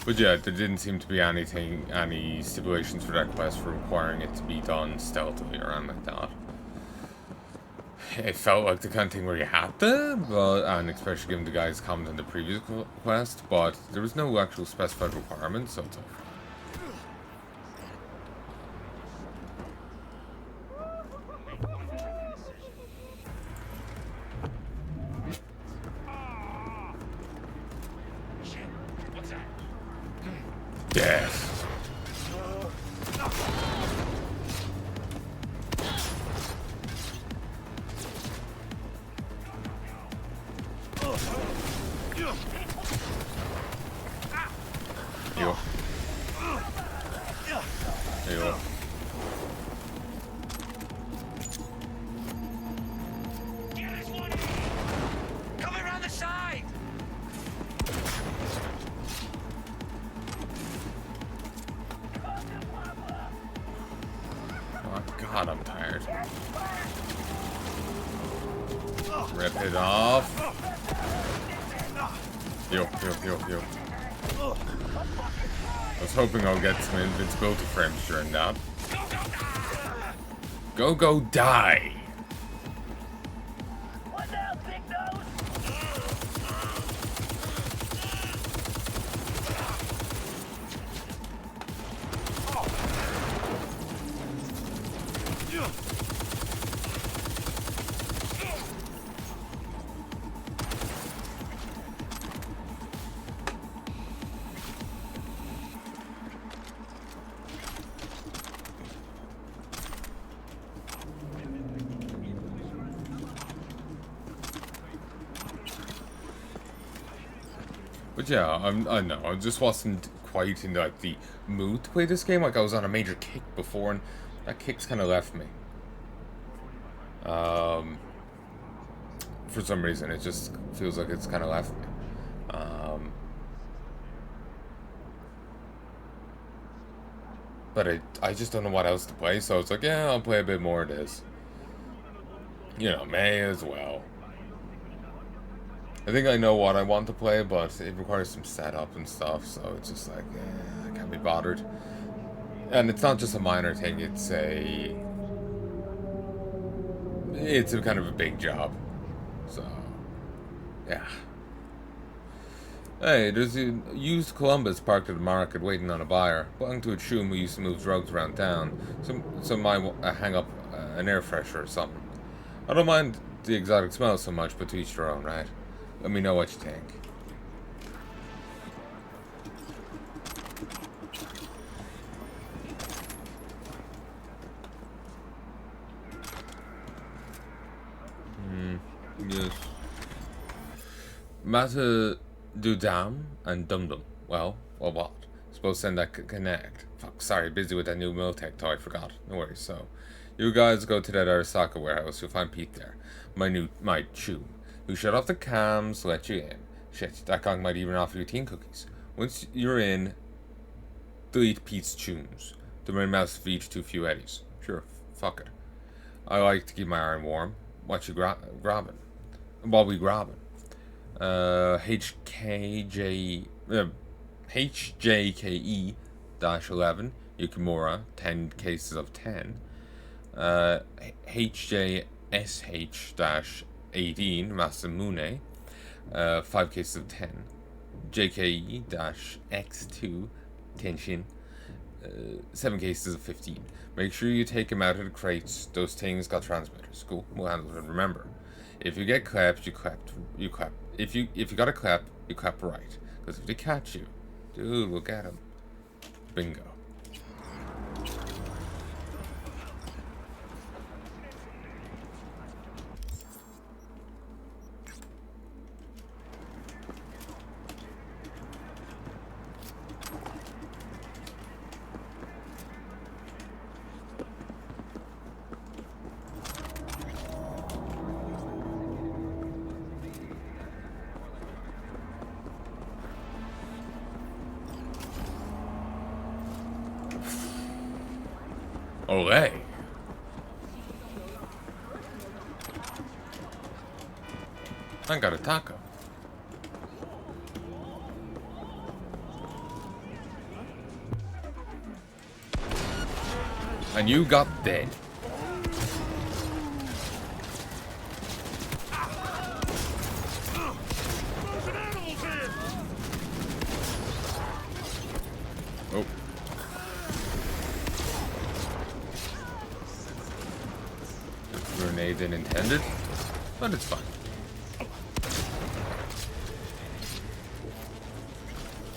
But yeah, there didn't seem to be any stipulations for that quest for requiring it to be done stealthily or anything like that. It felt like the kind of thing where you had to, and especially given the guy's comment on the previous quest, but there was no actual specified requirement, so it's like, yes. Yo. Yo. Come around the side. Oh god, I'm tired. Rip it off. Yo. I was hoping I'll get some invincibility frames during that. Go, die! What now, big nose? But yeah, I know, I just wasn't quite in like the mood to play this game. Like I was on a major kick before, and that kick's kind of left me. For some reason, it just feels like it's kind of left me. But I just don't know what else to play, so it's like, yeah, I'll play a bit more of this. You know, may as well. I think I know what I want to play, but it requires some setup and stuff, so it's just like, I can't be bothered. And it's not just a minor thing, it's a kind of a big job. So, yeah. Hey, there's a used Columbus parked at the market waiting on a buyer. Belonging to a chum who used to move drugs around town. Some might hang up an air freshener or something. I don't mind the exotic smell so much, but to each their own, right? Let me know what you think. Yes. Matter do dam and dum dum. Well, what? Suppose send that connect. Fuck, sorry, busy with that new Miltech toy, forgot. No worries, so. You guys go to that Arasaka warehouse, you'll find Pete there. My chum. Who shut off the cams, let you in. Shit, that guy might even offer you teen cookies. Once you're in, delete Pete's tunes. The main mouse feeds too few eddies. Sure, fuck it. I like to keep my iron warm. What you grabbing? What we grabbing? HJKE -11 Yukimura 10 cases of 10. HJSH-18 Masamune 5 cases of 10. JKE-X2 Tenshin 7 cases of 15. Make sure you take them out of the crates. Those things got transmitters. Cool. We'll handle it. Remember, if you get clapped, you clap. If you got a clap, you clap right. Because if they catch you, dude, we'll get them. Bingo. Olay. I got a taco. And you got dead. Oh. Grenade intended, but it's fine.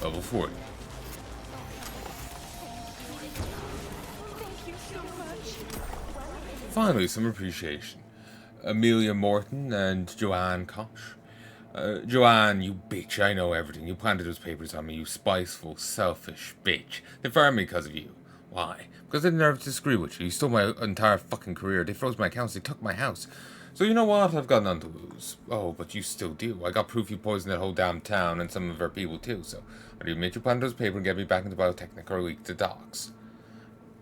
Level 40. Finally, some appreciation. Amelia Morton and Joanne Koch. Joanne, you bitch, I know everything. You planted those papers on me, you spiteful, selfish bitch. They fired me because of you. Why? Because they never disagree with you. You stole my entire fucking career. They froze my accounts. They took my house. So you know what? I've got none to lose. Oh, but you still do. I got proof you poisoned that whole damn town and some of our people too. So either you admit you planted those papers and get me back into Biotechnica or leak the docs.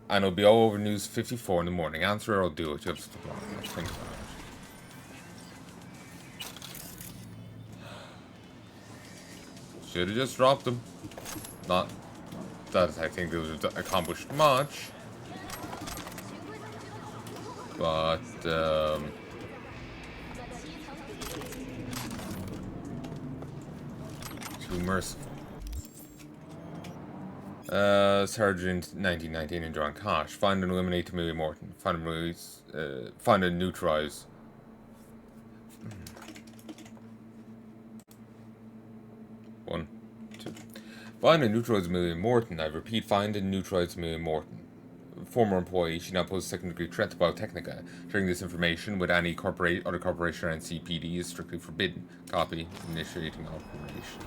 And it'll be all over News 54 in the morning. Answer or I'll do it. You have to think about it. Should have just dropped them. Not that I think they would have accomplished much. But, too merciful. Sergeant 1919 and John Koch. Find and eliminate Amelia Morton. Find and release, find and neutralize. One, two. Find and neutralize Amelia Morton. I repeat, find and neutralize Amelia Morton. Former employee, she now poses second-degree threat to Biotechnica. Sharing this information with any other corporation or NCPD is strictly forbidden. Copy. Initiating operation.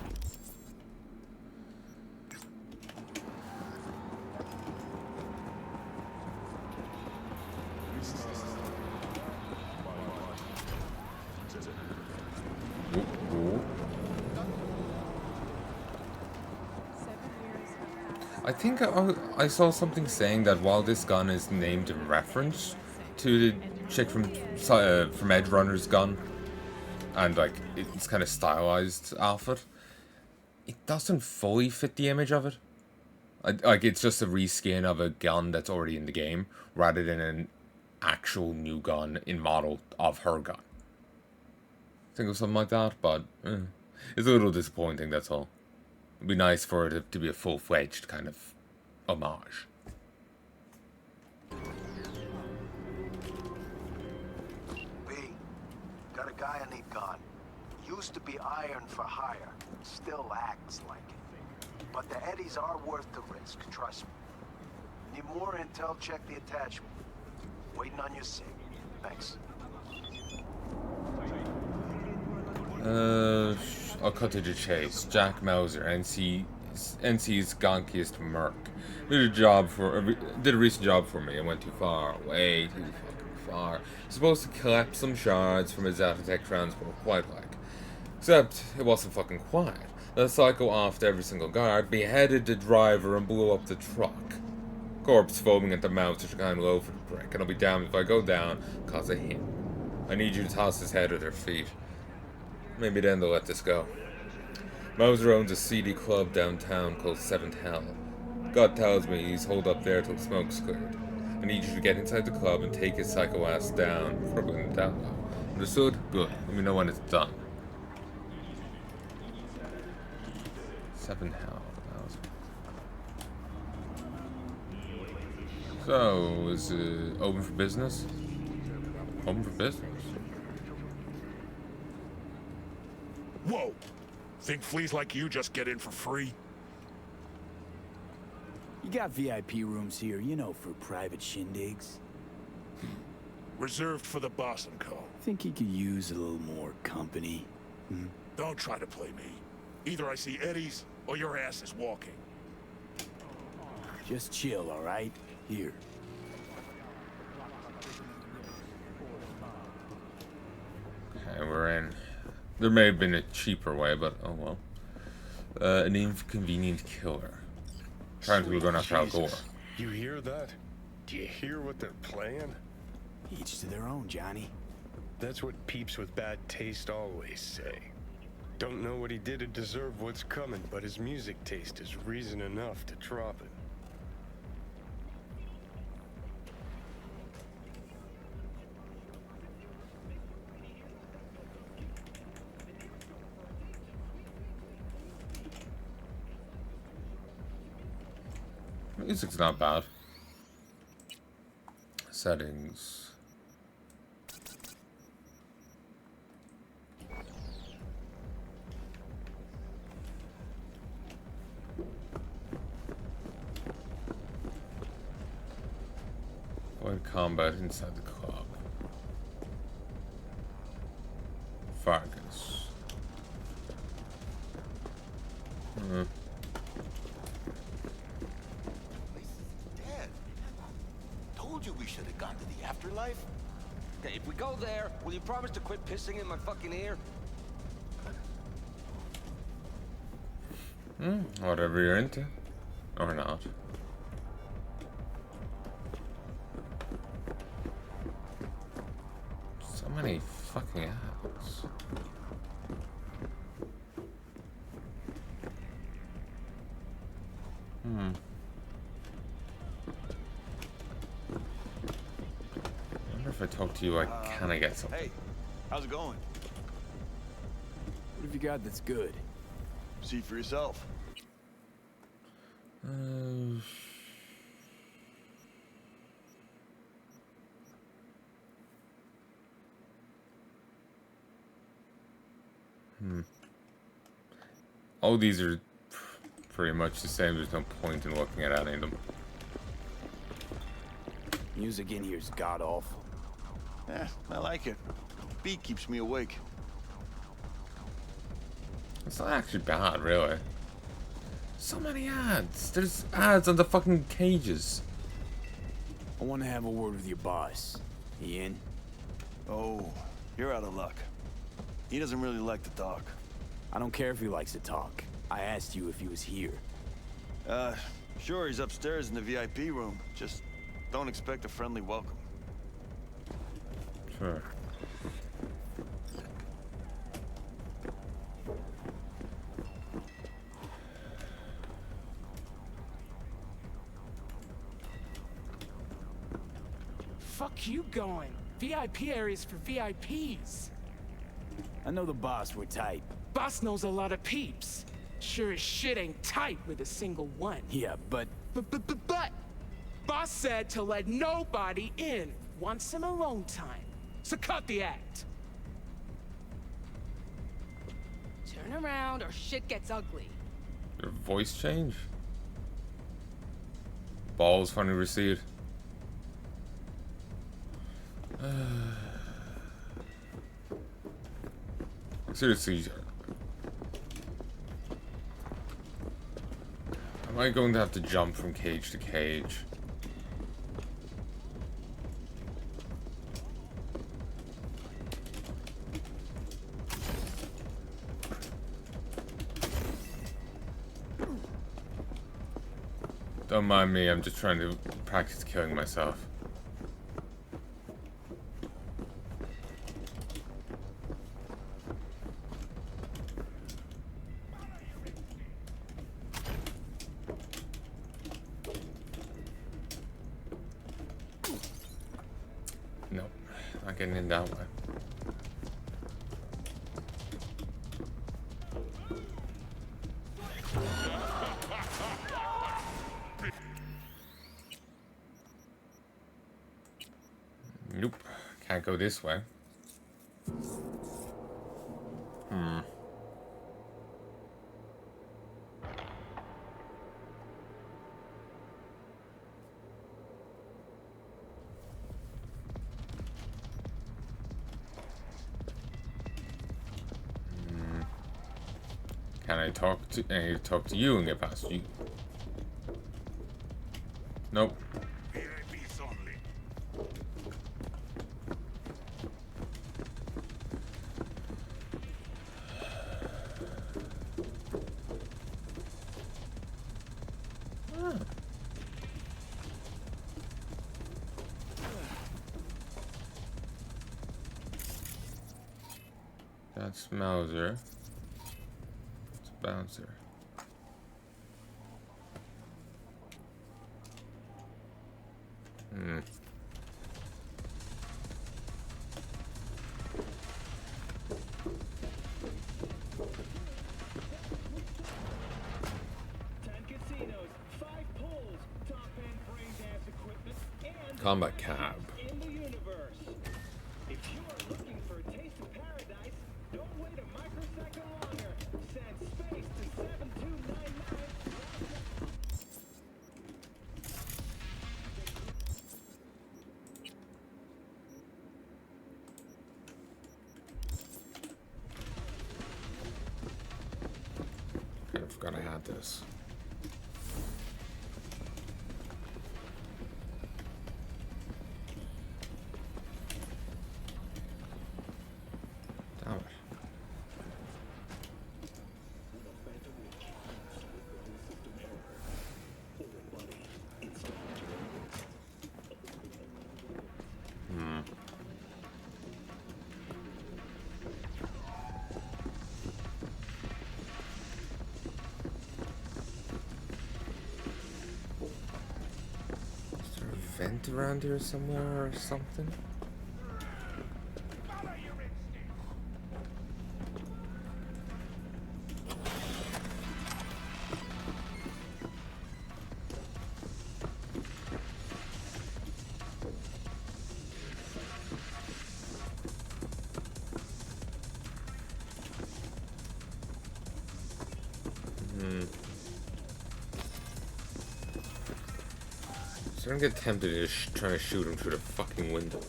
I think I saw something saying that while this gun is named in reference to the chick from Edge Runner's gun, and like it's kind of stylized off it, it doesn't fully fit the image of it. Like it's just a reskin of a gun that's already in the game, rather than an actual new gun in model of her gun. Think of something like that, but it's a little disappointing. That's all. It'd be nice for it to be a full-fledged kind of homage. B, got a guy I need gone. Used to be iron for hire. Still acts like it. But the eddies are worth the risk, trust me. Need more intel, check the attachment. Waiting on your sig. Thanks. I'll cut to the chase. Jack Mauser, NC's gonkiest merc. Did a recent job for me. I went too far. Way too fucking far. Supposed to collect some shards from his Atotech transport, quite like. Except, it wasn't fucking quiet. The psycho offed every single guard, beheaded the driver, and blew up the truck. Corpse foaming at the mouth, such a kind of low for the brick, and I'll be damned if I go down cause of him. I need you to toss his head at their feet. Maybe then they'll let this go. Mauser owns a seedy club downtown called Seventh Hell. God tells me he's holed up there till the smoke's cleared. I need you to get inside the club and take his psycho ass down before going down low. Understood? Good. Let me know when it's done. Seventh Hell. So, is it open for business? Open for business? Whoa! Think fleas like you just get in for free? You got VIP rooms here, you know, for private shindigs. Reserved for the boss and co. Think he could use a little more company? Don't try to play me. Either I see eddies, or your ass is walking. Just chill, all right? Here. Okay, we're in. There may have been a cheaper way, but oh well. An inconvenient killer. Trying to go after Al Gore. You hear that? Do you hear what they're playing? Each to their own, Johnny. That's what peeps with bad taste always say. Don't know what he did to deserve what's coming, but his music taste is reason enough to drop it. Music's not bad. Settings. Avoid combat inside the club. Fargus. Dead. Told you we should have gone to the afterlife. Okay, if we go there, will you promise to quit pissing in my fucking ear? Whatever you're into. Or not. So many fucking ads. I wonder if I talk to you, can I get something? Hey, how's it going? What have you got that's good? See for yourself. All these are pretty much the same. There's no point in looking at any of them. Music in here's god awful. Yeah, I like it. Beat keeps me awake. It's not actually bad, really. So many ads. There's ads on the fucking cages. I want to have a word with your boss. He in? Oh, you're out of luck. He doesn't really like to talk. I don't care if he likes to talk. I asked you if he was here. Sure, he's upstairs in the VIP room. Just don't expect a friendly welcome. Sure. Fuck you going? VIP areas for VIPs. I know the boss, we're tight. Boss knows a lot of peeps. Sure as shit ain't tight with a single one. Yeah, but But boss said to let nobody in. Want some alone time. So cut the act. Turn around or shit gets ugly. Your voice change? Balls funny recede. Seriously, am I going to have to jump from cage to cage? Don't mind me, I'm just trying to practice killing myself. Nope, not getting in that way. Nope, can't go this way. Can I talk to you and get past you? Nope. VIPs only. That's Mauser. It's Bouncer. Combat cab. In the universe. If you are looking for a taste of paradise, don't wait a microsecond longer. Send space to 7299. Kind of forgot I had this. Damn it. Is there a vent around here somewhere or something? So I don't get tempted to just try to shoot him through the fucking window.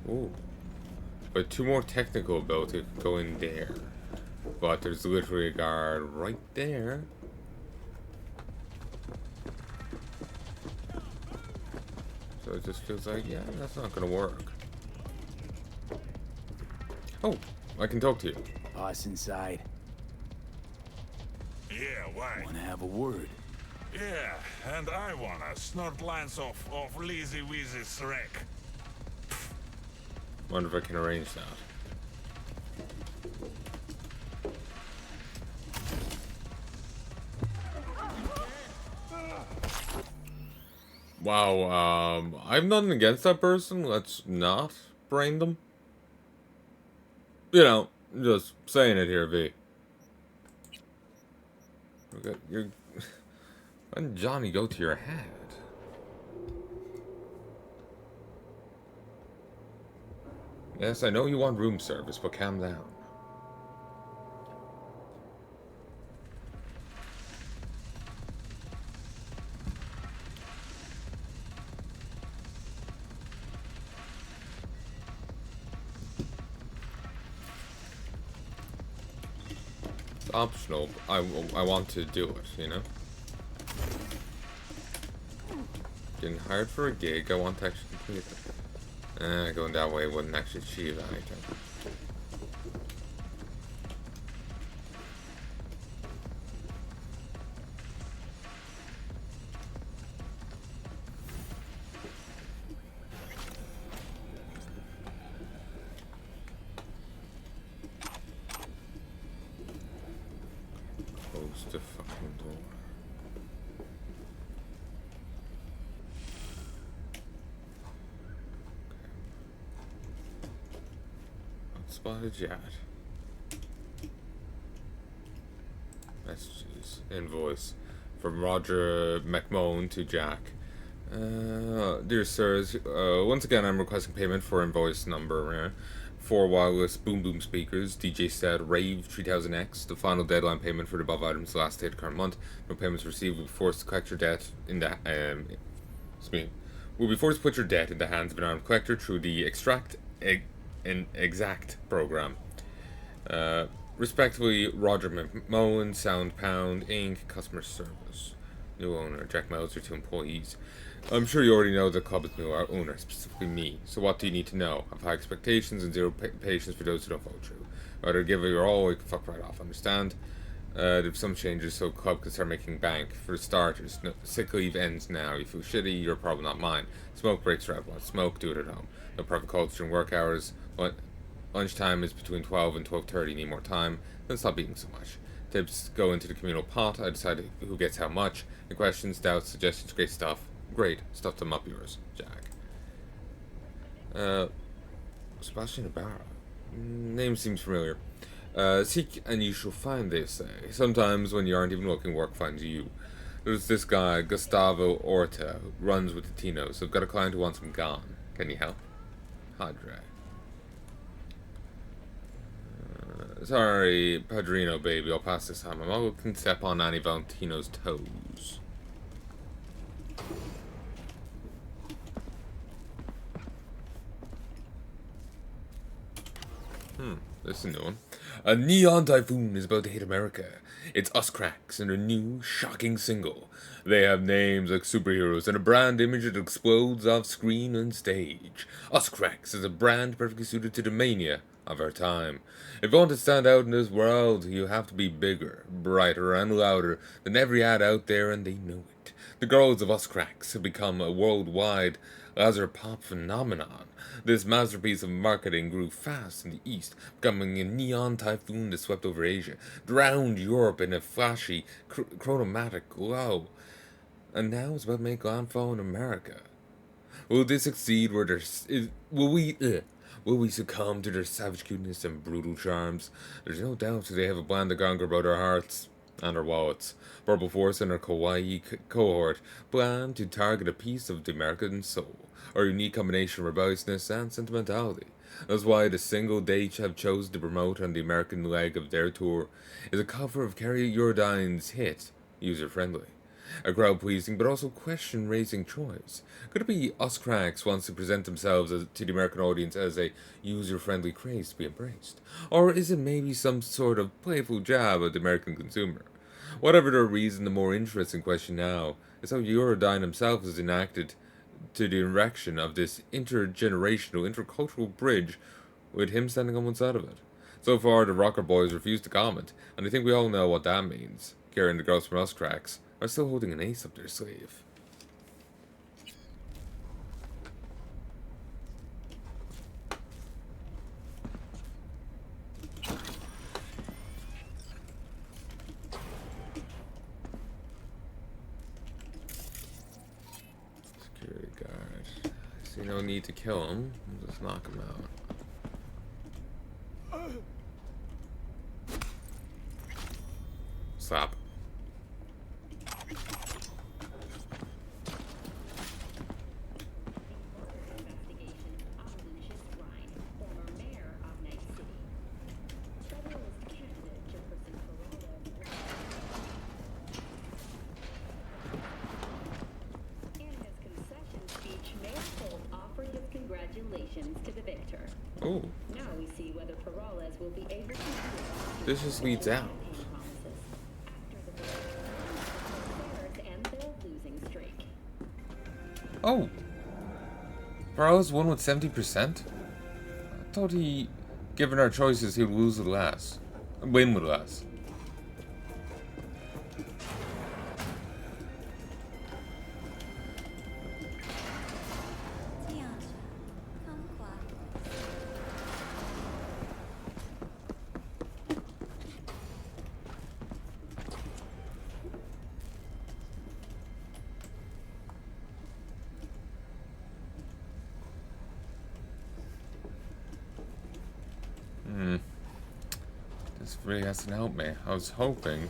Ooh. But two more technical ability could go in there. But there's literally a guard right there. So it just feels like, yeah, that's not gonna work. Oh, I can talk to you. Boss inside. Yeah, why? Wanna have a word? Yeah, and I wanna snort lines off Lazy Weezy's wreck. Wonder if I can arrange that. Wow, I'm nothing against that person. Let's not brain them. You know, just saying it here, V. You're... When did Johnny go to your head? Yes, I know you want room service, but calm down. It's optional. I want to do it, you know? Getting hired for a gig, I want to actually complete it. Going that way wouldn't actually achieve anything. Close the fucking door. Spotted yet. Messages. Invoice. From Roger McMahon to Jack. Dear sirs, once again I'm requesting payment for invoice number 4 wireless boom boom speakers. DJ said Rave 3000X. The final deadline payment for the above items last day of the current month. No payments received will be forced to collect your debt in the will be forced to put your debt in the hands of an armed collector through the exact program. Respectively, Roger McMullen, Sound Pound, Inc., Customer Service. New owner, Jack Mauser, 2 employees. I'm sure you already know the club is new owner, specifically me. So what do you need to know? I have high expectations and zero patience for those who don't follow through. Either give it your all or you can fuck right off, understand? There's some changes so club can start making bank. For starters, no, sick leave ends now. You feel shitty, your problem, not mine. Smoke breaks for everyone. Smoke, do it at home. No private calls during work hours. Lunchtime is between 12 and 12:30. Need more time. and stop eating so much. Tips go into the communal pot. I decide who gets how much. And questions, doubts, suggestions, great stuff. Great. Stuff them up yours, Jack. Sebastian Ibarra. Name seems familiar. Seek and you shall find, they say. Sometimes when you aren't even looking, work finds you. There's this guy, Gustavo Orta, who runs with the Tinos. I've got a client who wants him gone. Can you help? Padre. Sorry, Padrino, baby. I'll pass this time. I'm not looking to step on Annie Valentino's toes. This is a new one. A neon typhoon is about to hit America. It's Us Cracks and a new, shocking single. They have names like superheroes and a brand image that explodes off screen and stage. Us Cracks is a brand perfectly suited to the mania of our time. If you want to stand out in this world, you have to be bigger, brighter, and louder than every ad out there, and they know it. The girls of Us Cracks have become a worldwide laser pop phenomenon. This masterpiece of marketing grew fast in the East, becoming a neon typhoon that swept over Asia, drowned Europe in a flashy, chromatic glow, and now it's about to make landfall in America. Will this succeed? Will we succumb to their savage cuteness and brutal charms? There's no doubt they have a plan to conquer both our hearts and our wallets. Purple Force and our kawaii cohort plan to target a piece of the American soul, our unique combination of rebelliousness and sentimentality. That's why the single they have chosen to promote on the American leg of their tour is a cover of Kerry Eurodyne's hit, User Friendly. A crowd-pleasing but also question-raising choice. Could it be Us Cracks wants to present themselves to the American audience as a user-friendly craze to be embraced? Or is it maybe some sort of playful jab at the American consumer? Whatever the reason, the more interesting question now is how Eurodyne himself is enacted to the erection of this intergenerational, intercultural bridge, with him standing on one side of it. So far, the rocker boys refuse to comment, and I think we all know what that means. Kira and the girls from Us Cracks are still holding an ace up their sleeve. Security guard. I see no need to kill him. I'll just knock him out. Slap. To the victor. Oh. Now we see whether Peralez will be able to This just leads out. and their losing streak. Oh. Peralez won with 70%? I thought he, given our choices, he would lose with less. Win with less. This really hasn't helped me. I was hoping.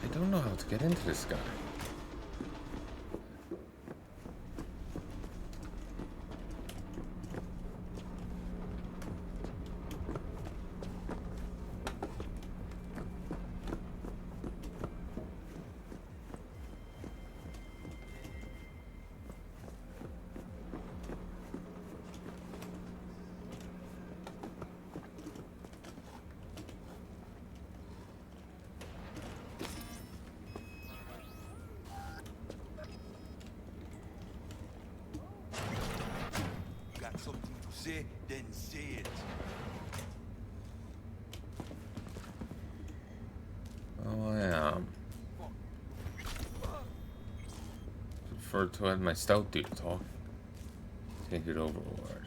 I don't know how to get into this guy. something to say, then say it. Oh, I am. Prefer to have my stout dude talk. Take it overboard.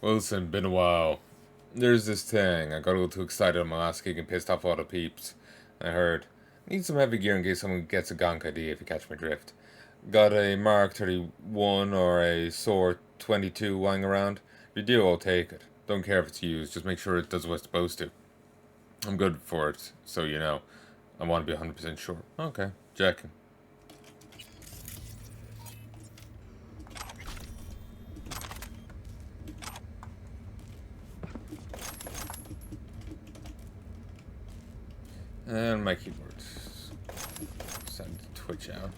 Wilson, been a while. There's this thing. I got a little too excited on my last gig and pissed off all the peeps. I heard. Need some heavy gear in case someone gets a gonk idea, if you catch my drift. Got a Mark 31 or a SOAR 22 lying around? If you do, I'll take it. Don't care if it's used, just make sure it does what it's supposed to. I'm good for it, so you know. I want to be 100% sure. Okay, checking. And my keyboard. Send Twitch out.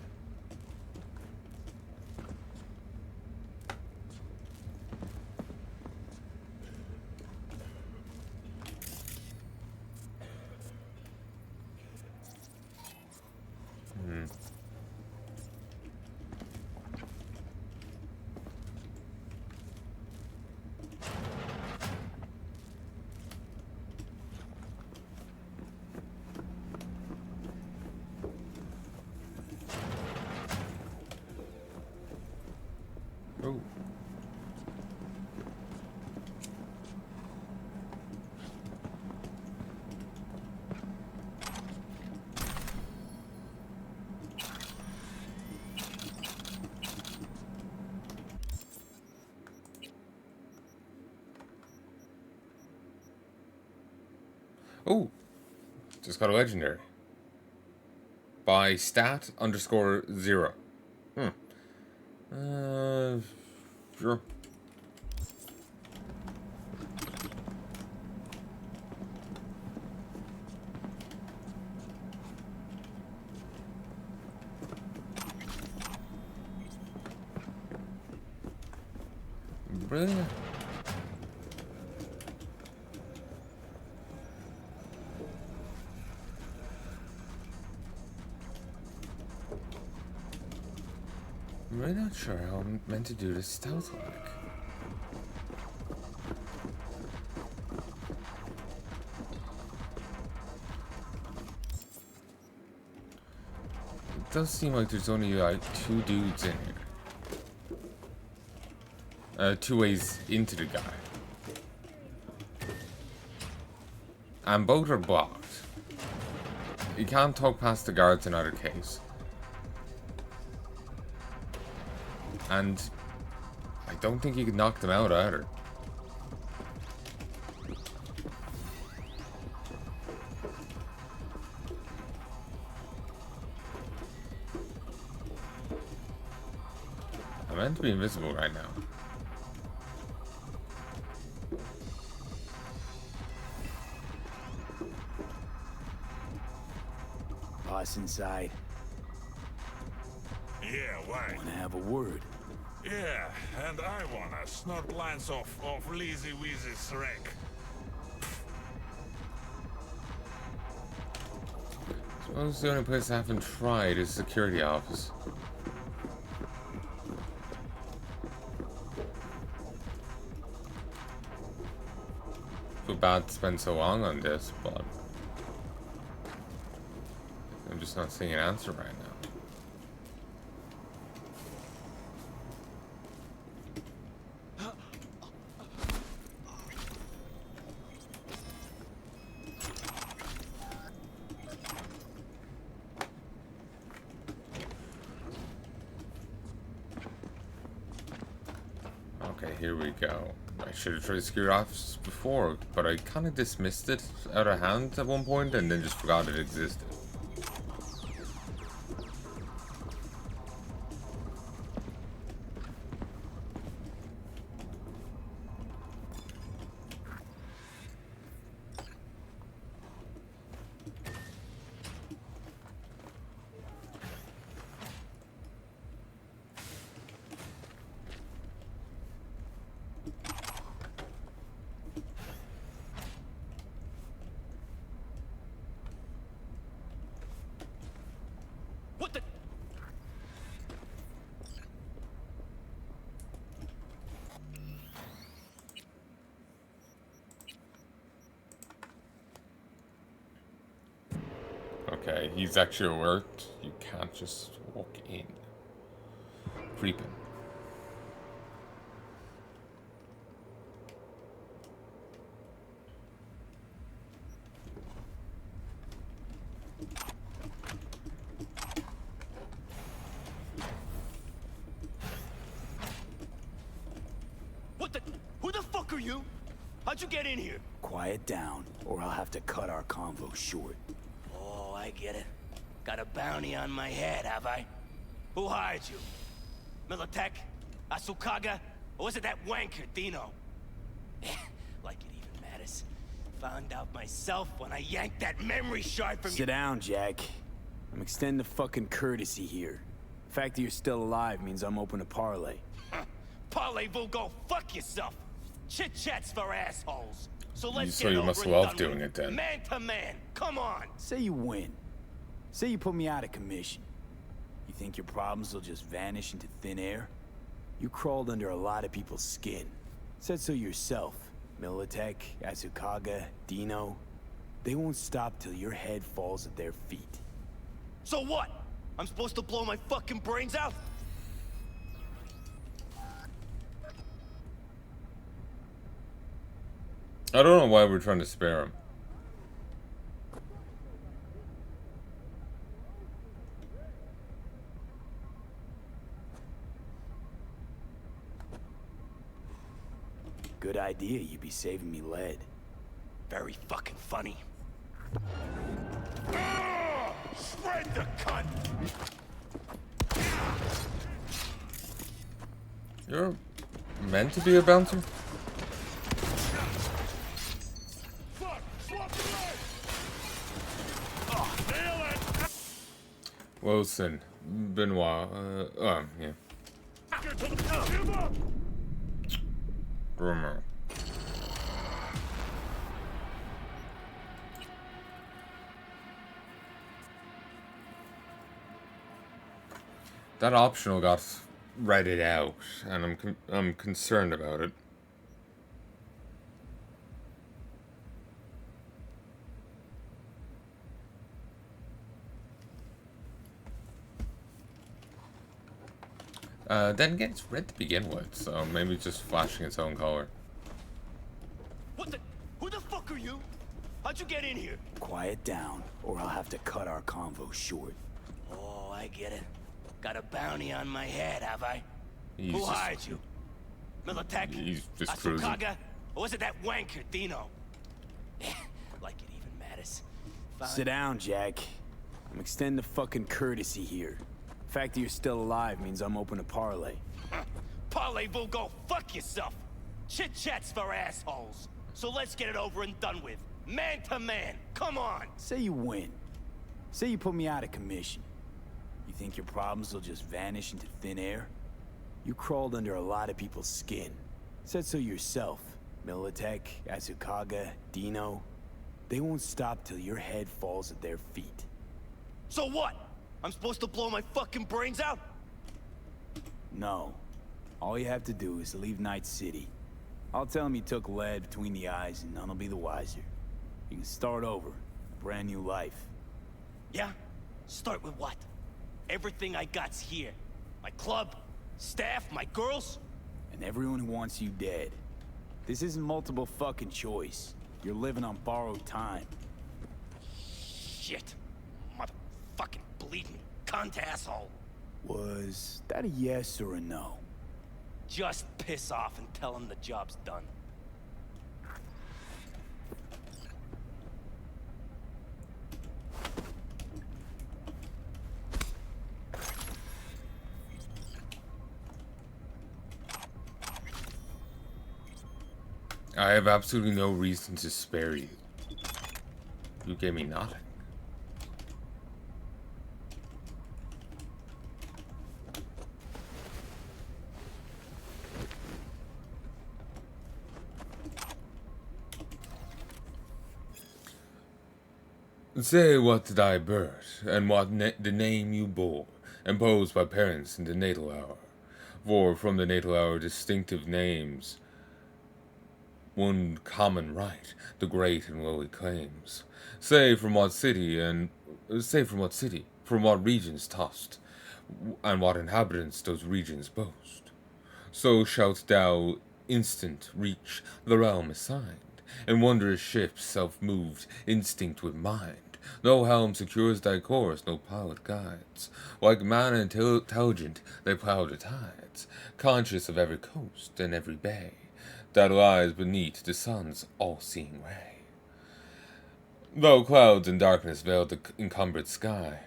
Oh. Oh, just got a legendary. By stat_0. Sure. Really? I'm really not sure how I'm meant to do this stealth-like. It does seem like there's only like 2 dudes in here. 2 ways into the guy. And both are blocked. You can't talk past the guards in either case. And I don't think you can knock them out either. I'm meant to be invisible right now. Boss inside. Yeah, why? Wanna have a word? Yeah, and I wanna snort lines off Lazy Weezy's wreck. Suppose the only place I haven't tried is security office. Feel bad to spend so long on this, but I'm just not seeing an answer right now. Okay, here we go. I should have tried to secure office before, but I kind of dismissed it out of hand at one point and then just forgot it existed. Okay, he's actually alert. You can't just walk in. Creeping. Who the fuck are you? How'd you get in here? Quiet down, or I'll have to cut our convo short. Oh, I get it. Got a bounty on my head, have I? Who hired you? Militech? Asukaga? Or was it that wanker, Dino? Like it even matters. Found out myself when I yanked that memory shard from you. Sit down, Jack. I'm extending the fucking courtesy here. The fact that you're still alive means I'm open to parlay. Parlez-vous, go fuck yourself. Chit-chats for assholes. So let's So get you over must and love done doing with. it then. Man to man, come on. Say you win. Say you put me out of commission. You think your problems will just vanish into thin air? You crawled under a lot of people's skin. Said so yourself. Militech, Asukaga, Dino. They won't stop till your head falls at their feet. So what? I'm supposed to blow my fucking brains out? I don't know why we're trying to spare him. Good idea, you'd be saving me lead. Very fucking funny. Spread the cunt! You're meant to be a bouncer? Wilson, Benoit, yeah. Rumor. That optional got read out, and I'm concerned about it. Then again, it's red to begin with, so maybe it's just flashing its own color. Who the fuck are you? How'd you get in here? Quiet down, or I'll have to cut our convo short. Oh, I get it. Got a bounty on my head, have I? He's Who just- hired you? Militech? He's just cruising. Asukaga? Or was it that wanker, Dino? Like it even matters. Sit down, Jack. I'm extending the fucking courtesy here. The fact that you're still alive means I'm open to parlay. Parlez-vous, go fuck yourself. Chit-chats for assholes. So let's get it over and done with. Man to man, come on. Say you win. Say you put me out of commission. You think your problems will just vanish into thin air? You crawled under a lot of people's skin. Said so yourself. Militech, Asukaga, Dino. They won't stop till your head falls at their feet. So what? I'm supposed to blow my fucking brains out? No. All you have to do is leave Night City. I'll tell him you took lead between the eyes and none will be the wiser. You can start over. A brand new life. Yeah? Start with what? Everything I got's here. My club, staff, my girls. And everyone who wants you dead. This isn't multiple fucking choice. You're living on borrowed time. Shit. Motherfucking bleeding cunt asshole. Was that a yes or a no? Just piss off and tell him the job's done. I have absolutely no reason to spare you. You gave me nothing. Say what did I birth, and what the name you bore, imposed by parents in the natal hour. For from the natal hour distinctive names, one common right, the great and lowly claims. Say from what city and Say from what city, from what regions tossed, and what inhabitants those regions boast. So shalt thou instant reach the realm assigned, in wondrous ships self-moved, instinct with mind. No helm secures thy course, no pilot guides. Like man intelligent, they plow the tides, conscious of every coast and every bay that lies beneath the sun's all-seeing ray. Though clouds and darkness veil the encumbered sky,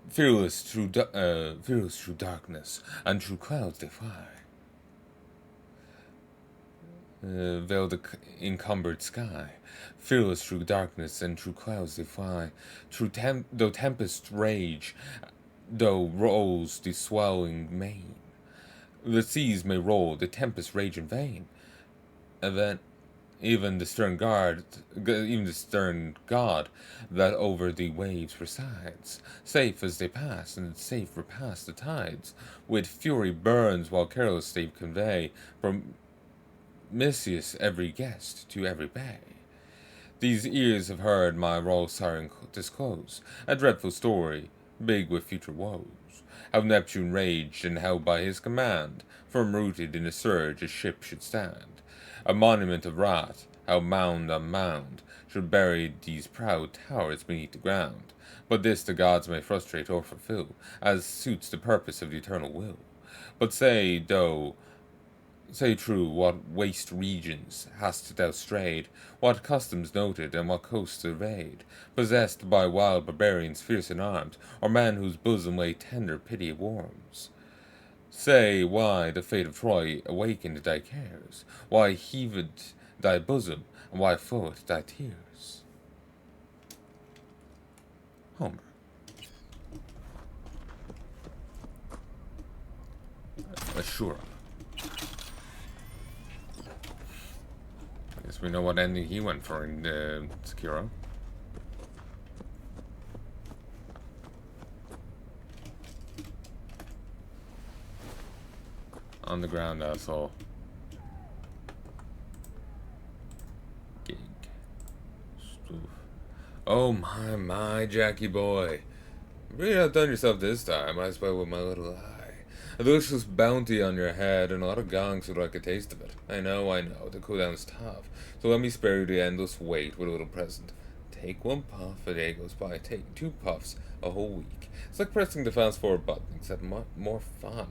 fearless through darkness and through clouds they fly. Veil the encumbered sky, fearless through darkness and through clouds they fly. Though tempests rage, though rolls the swelling main, the seas may roll, the tempest rage in vain. And then even the stern God that over the waves presides, safe as they pass, and safe repass the tides, with fury burns while careless they convey from Mischievous every guest to every bay. These ears have heard my royal siren disclose a dreadful story, big with future woes. How Neptune raged and held by his command, firm rooted in a surge a ship should stand. A monument of wrath, how mound on mound should bury these proud towers beneath the ground. But this the gods may frustrate or fulfill, as suits the purpose of the eternal will. But say true, what waste regions hast thou strayed, what customs noted, and what coasts surveyed, possessed by wild barbarians fierce and armed, or men whose bosom lay tender pity warms? Say why the fate of Troy awakened thy cares, why heaved thy bosom, and why floweth thy tears? Homer. Ashura. I guess we know what ending he went for in Sekiro. On the ground, asshole. Gig. Stoof. Oh my, Jackie boy. You really outdone yourself this time. I spy with my little eye. A delicious bounty on your head, and a lot of gongs would like a taste of it. I know, the cooldown is tough. So let me spare you the endless wait with a little present. Take one puff, a day goes by. Take 2 puffs, a whole week. It's like pressing the fast forward button, except more fun.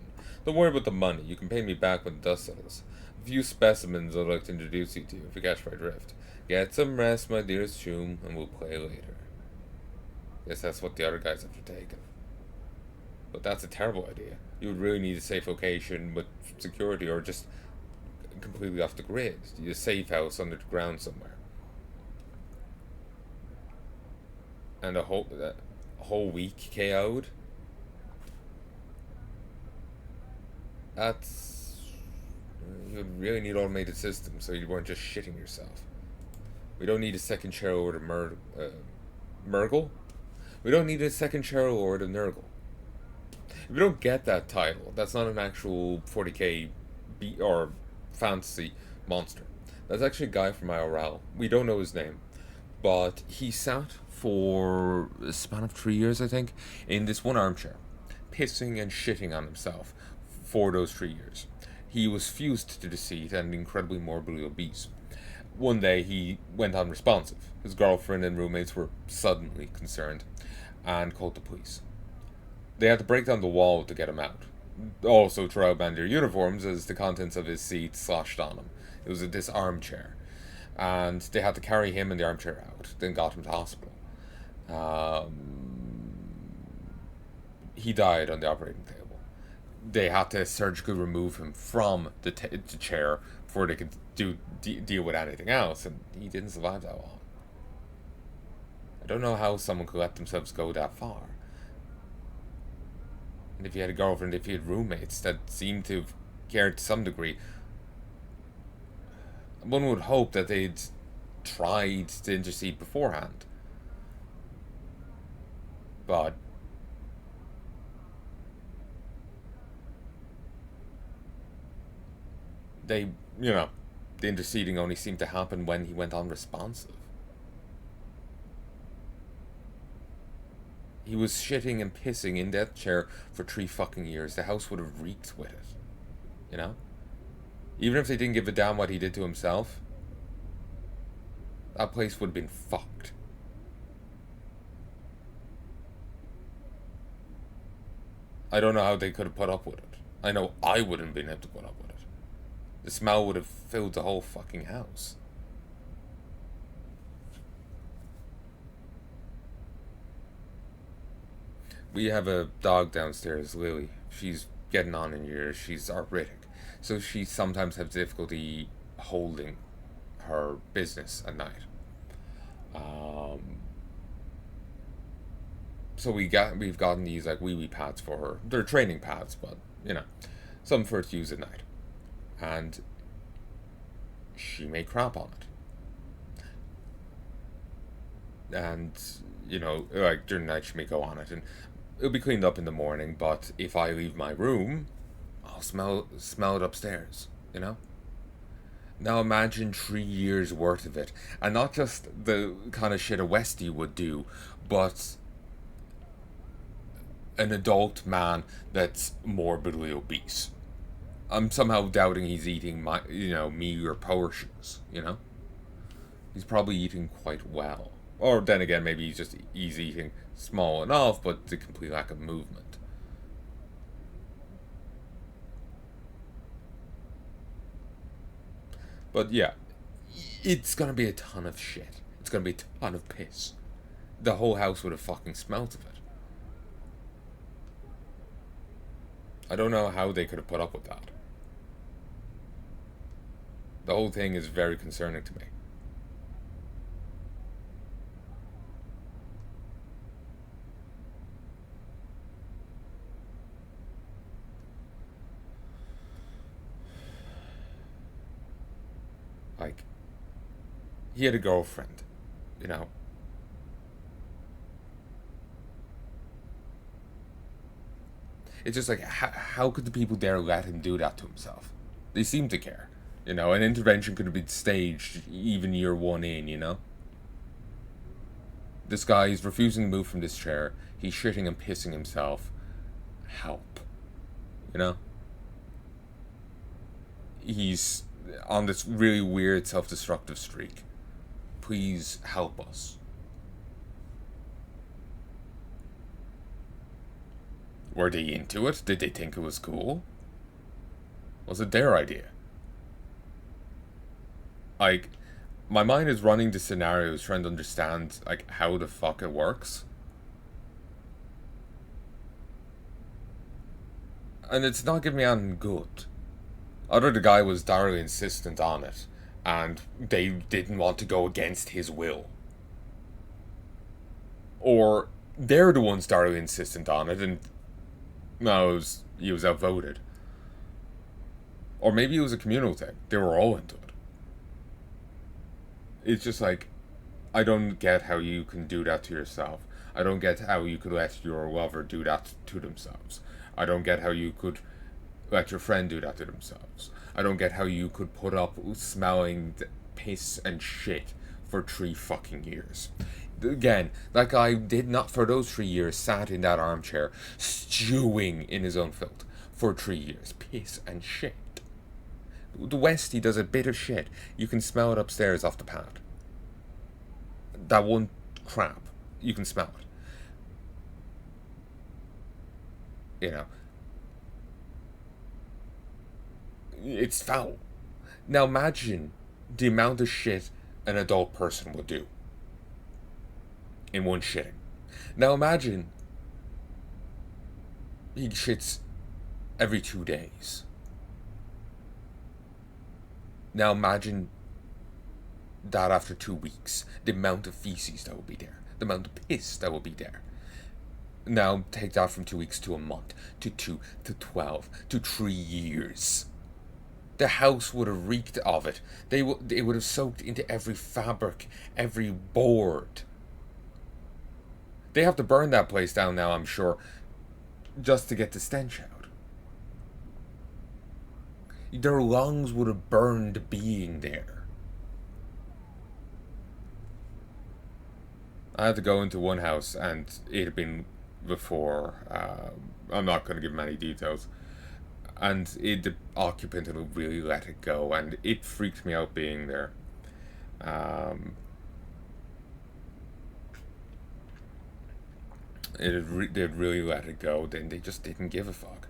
Don't worry about the money. You can pay me back when the dust settles. A few specimens I'd like to introduce you to, if you catch my drift. Get some rest, my dearest Choom, and we'll play later. Guess that's what the other guys have taken. But that's a terrible idea. You would really need a safe location with security, or just completely off the grid. You need a safe house under the ground somewhere. And a whole week KO'd? That's... You would really need automated systems so you weren't just shitting yourself. We don't need a second Cheryl or the Murgle? We don't need a second Cheryl or the Nurgle. If you don't get that title, that's not an actual 40k or fantasy monster. That's actually a guy from IRL. We don't know his name, but he sat for a span of 3 years, I think, in this one armchair, pissing and shitting on himself for those 3 years. He was fused to the seat and incredibly morbidly obese. One day he went unresponsive. His girlfriend and roommates were suddenly concerned and called the police. They had to break down the wall to get him out. Also throw out their uniforms as the contents of his seat sloshed on him. It was this armchair. And they had to carry him and the armchair out, then got him to hospital. He died on the operating table. They had to surgically remove him from the chair before they could deal with anything else, and he didn't survive that long. I don't know how someone could let themselves go that far. And if he had a girlfriend, if he had roommates that seemed to have cared to some degree, one would hope that they'd tried to intercede beforehand. But the interceding only seemed to happen when he went unresponsive. He was shitting and pissing in that chair for 3 fucking years. The house would have reeked with it. You know? Even if they didn't give a damn what he did to himself, that place would have been fucked. I don't know how they could have put up with it. I know I wouldn't have been able to put up with it. The smell would have filled the whole fucking house. We have a dog downstairs, Lily. She's getting on in years. She's arthritic. So she sometimes has difficulty holding her business at night. So we've gotten these like wee pads for her. They're training pads, but you know, something for her to use at night. And she may crap on it. And you know, like during the night she may go on it, and it'll be cleaned up in the morning. But if I leave my room, I'll smell it upstairs. You know. Now imagine 3 years worth of it, and not just the kind of shit a Westie would do, but an adult man that's morbidly obese. I'm somehow doubting he's eating meager portions. You know, he's probably eating quite well, or then again maybe he's eating small enough, but the complete lack of movement. But yeah, it's gonna be a ton of shit. It's gonna be a ton of piss. The whole house would have fucking smelt of it. I don't know how they could have put up with that. The whole thing is very concerning to me. Like, he had a girlfriend, you know. It's just like, how could the people there let him do that to himself? They seem to care, you know. An intervention could have been staged even year 1 in, you know. This guy is refusing to move from this chair. He's shitting and pissing himself. Help, you know. He's on this really weird self-destructive streak. Please help us. Were they into it? Did they think it was cool? Was it their idea? Like, my mind is running the scenarios trying to understand, like, how the fuck it works. And it's not giving me anything good. Either the guy was thoroughly insistent on it, and they didn't want to go against his will. Or they're the ones thoroughly insistent on it, and no, he was outvoted. Or maybe it was a communal thing. They were all into it. It's just like, I don't get how you can do that to yourself. I don't get how you could let your lover do that to themselves. I don't get how you could let your friend do that to themselves. I don't get how you could put up smelling piss and shit for 3 fucking years. Again, that guy did not, for those 3 years, sat in that armchair, stewing in his own filth for 3 years. Piss and shit. The Westie does a bit of shit. You can smell it upstairs off the pad. That one crap. You can smell it. You know. It's foul. Now imagine the amount of shit an adult person would do in one shitting. Now imagine he shits every 2 days. Now imagine that after 2 weeks, the amount of feces that will be there, the amount of piss that will be there. Now take that from 2 weeks to a month, to 2, to 12, to 3 years. The house would have reeked of it. It would have soaked into every fabric, every board. They have to burn that place down now, I'm sure, just to get the stench out. Their lungs would have burned being there. I had to go into one house and it had been before. I'm not going to give many details. And the occupant had really let it go, and it freaked me out being there. They'd really let it go. Then they just didn't give a fuck.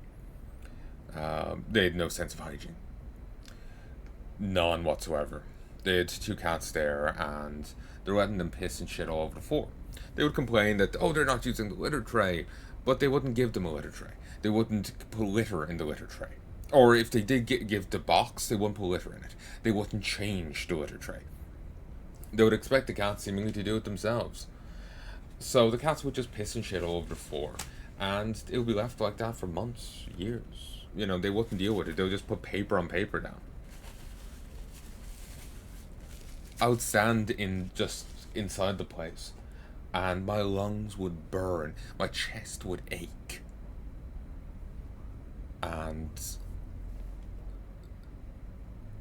They had no sense of hygiene. None whatsoever. They had 2 cats there, and they're letting them piss and shit all over the floor. They would complain that, oh, they're not using the litter tray, but they wouldn't give them a litter tray. They wouldn't put litter in the litter tray. Or if they did give the box, they wouldn't put litter in it. They wouldn't change the litter tray. They would expect the cats seemingly to do it themselves. So the cats would just piss and shit all over the floor, and it would be left like that for months, years. You know, they wouldn't deal with it. They would just put paper on paper down. I would stand just inside the place, and my lungs would burn. My chest would ache. And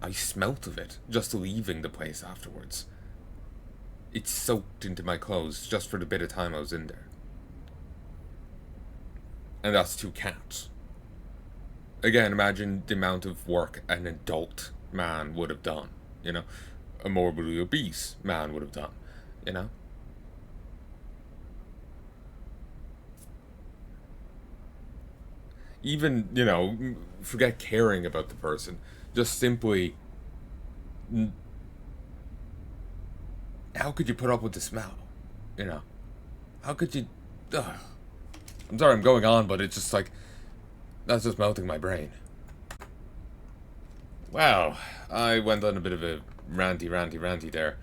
I smelt of it just leaving the place afterwards. It soaked into my clothes just for the bit of time I was in there. And that's 2 cats. Again, imagine the amount of work an adult man would have done, you know? A morbidly obese man would have done, you know? Even, you know, forget caring about the person. Just simply... How could you put up with the smell? You know? How could you... Ugh. I'm sorry I'm going on, but it's just like... That's just melting my brain. Wow. I went on a bit of a ranty there.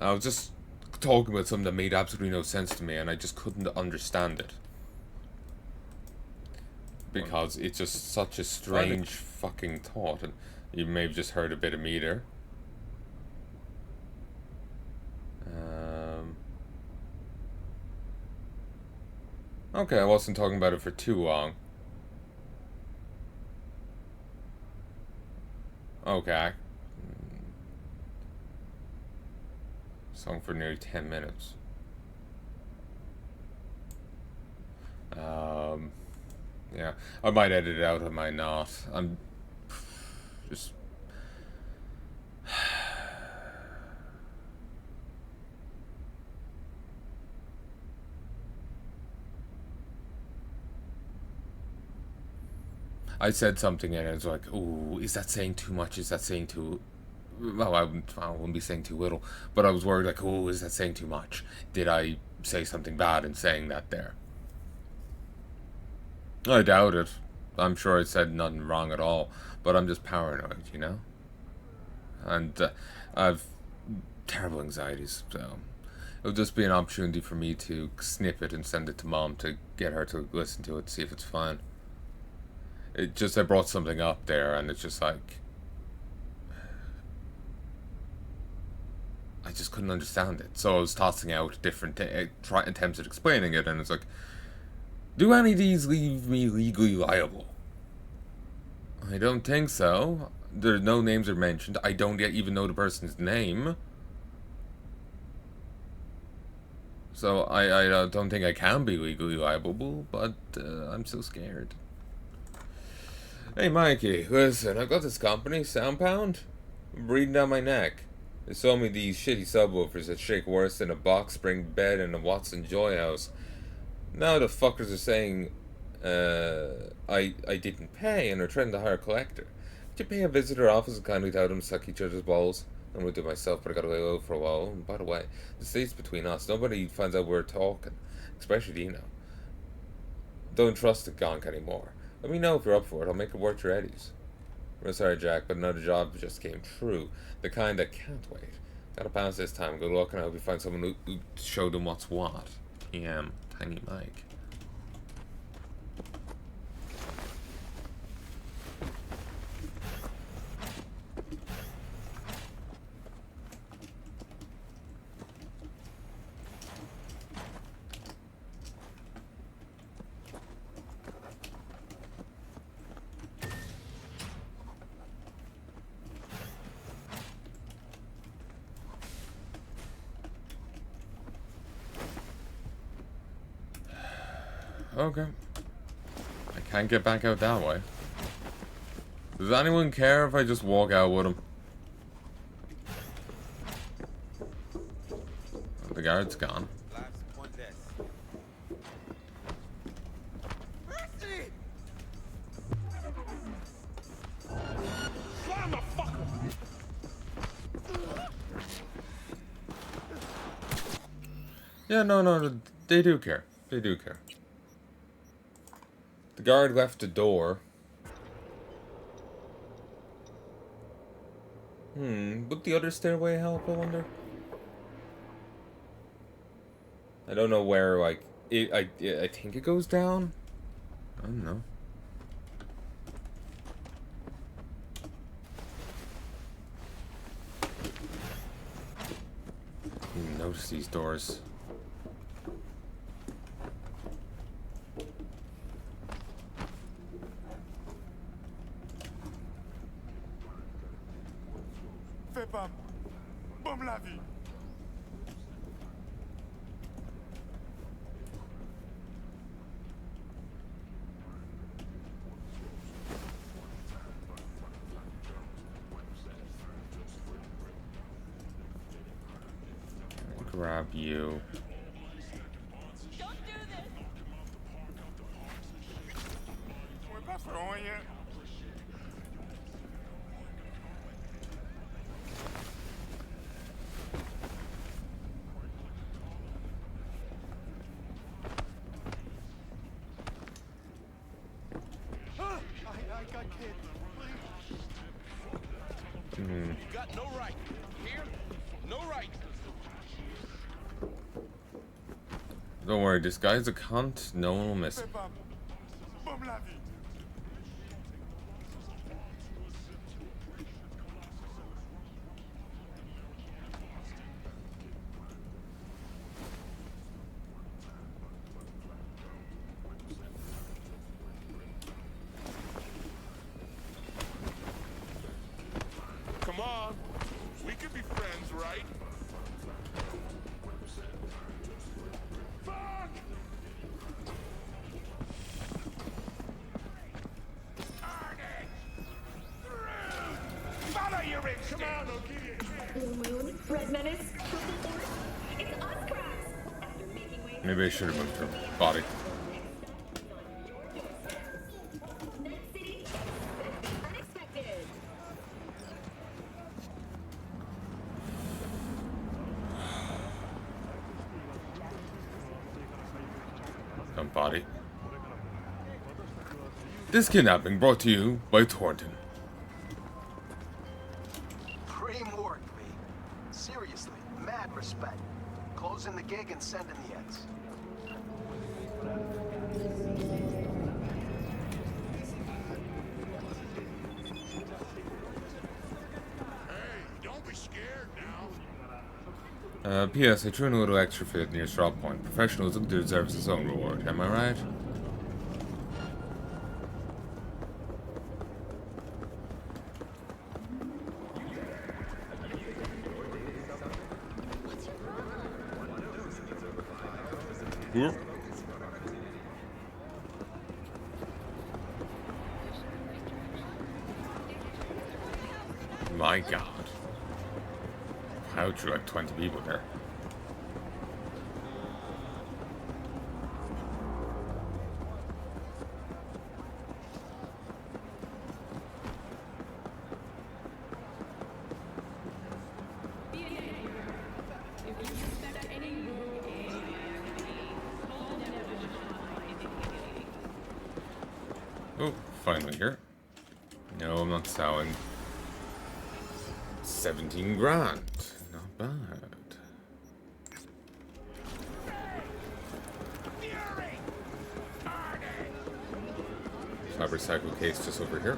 I was just talking about something that made absolutely no sense to me, and I just couldn't understand it. Because it's just such a strange fucking thought, and you may have just heard a bit of me there. Okay, I wasn't talking about it for too long. Okay. Song for nearly 10 minutes. Yeah, I might edit it out, I might not. I'm just... I said something and it was like, ooh, is that saying too much? Is that saying too... Well, I wouldn't be saying too little, but I was worried like, oh, is that saying too much? Did I say something bad in saying that there? I doubt it. I'm sure I said nothing wrong at all, but I'm just paranoid, you know? And I've terrible anxieties, so it'll just be an opportunity for me to snip it and send it to Mom to get her to listen to it, see if it's fine. It just, I brought something up there, and it's just like... I just couldn't understand it. So I was tossing out different attempts at explaining it, and it's like... Do any of these leave me legally liable? I don't think so. There, no names are mentioned. I don't yet even know the person's name. So I don't think I can be legally liable, but I'm so scared. Hey Mikey, listen, I've got this company, Soundpound. I'm breathing down my neck. They sold me these shitty subwoofers that shake worse than a box spring bed in a Watson Joy house. Now the fuckers are saying I didn't pay and are trying to hire a collector. Could you pay a visitor office and kindly tell them to suck each other's balls? I'm gonna do it myself, but I gotta lay low for a while. And by the way, the stays between us. Nobody finds out we're talking, especially Dino. Don't trust the gonk anymore. Let me know if you're up for it. I'll make it worth your eddies. I'm sorry, Jack, but another job just came true. The kind that can't wait. Gotta bounce this time. Good luck, and I hope you find someone who showed them what's what. PM. Tiny Mike. Okay. I can't get back out that way. Does anyone care if I just walk out with him? Oh, the guard's gone. Yeah, no, they do care. They do care. The guard left the door. Would the other stairway help, I wonder? I don't know where, like, I think it goes down? I don't know. Didn't even notice these doors. Grab you. You got no right. Here, no right. Don't worry, this guy's a cunt. No one will miss him. Come on. We could be friends, right? Fuck! Follow your instinct. Come on, I'll give you a chance. Blue Moon, Red Menace, Purple Force. It's us, cracks. After making way Maybe I should have moved her body. Night City, unexpected. Dumb body. This kidnapping brought to you by Thornton. Cream work, V. Seriously, mad respect. Closing the gig and sending the ends. Hey, don't be scared now. P.S. I threw in a little extra fit near Straw Point. Professionalism deserves its own reward. Am I right? Whoop. My God. How drew like 20 people there? Oh, finally here. No, I'm not selling. 17 grand. Not bad. Cyberpunk case just over here.